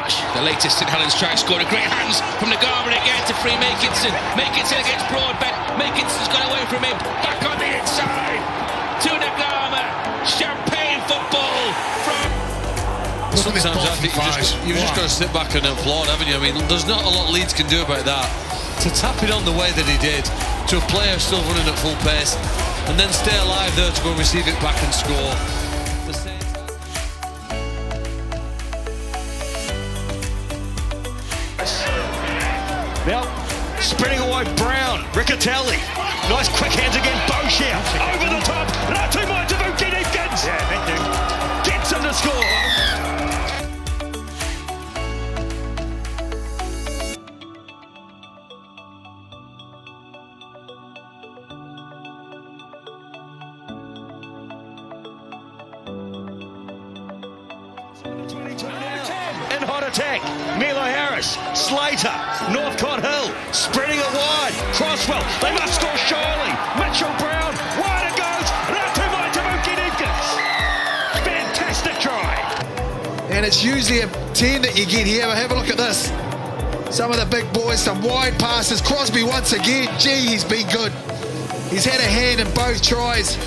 Marsh, the latest St Helens try, scored a great hands from Naiqama again to free Makinson. Makinson against Broadbent. Makinson's got away from him. Back on the inside to Naiqama. Champagne football from. Sometimes I think you've just got to sit back and applaud, haven't you? I mean, there's not a lot Leeds can do about that. To tap it on the way that he did, to a player still running at full pace, and then stay alive there to go and receive it back and score. Now, spinning away Brown, Riccatelli. Nice quick hands again, Boshier. Over the top, Ratumaitavuki-Kneepkens. Yeah, thank you. Gets him to score. In hot attack, Milo Harris, Slater, Northcott Hill, spreading it wide, Crosswell, they must score surely, Mitchell Brown, wide it goes, Ratumaitavuki-Kneepkens. Fantastic try. And it's usually a 10 that you get here, but have a look at this. Some of the big boys, some wide passes, Crosby once again, gee, he's been good. He's had a hand in both tries.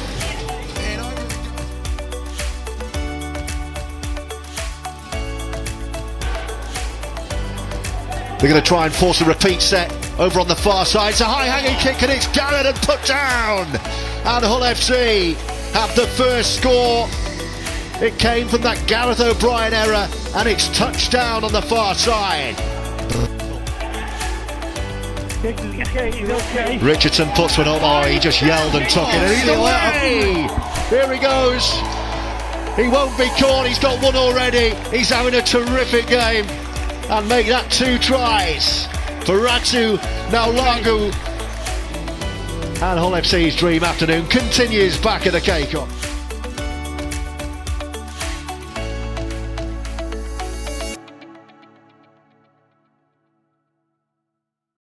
They're going to try and force a repeat set over on the far side. It's a high-hanging kick and it's Garrett and put down. And Hull FC have the first score. It came from that Gareth O'Brien error and it's touchdown on the far side. Richardson puts one up. Oh, he just yelled and took it. And either way, here he goes. He won't be caught. He's got one already. He's having a terrific game. And make that 2 tries for Ratu Naulago. And Hull FC's dream afternoon continues back at the Cake-Off.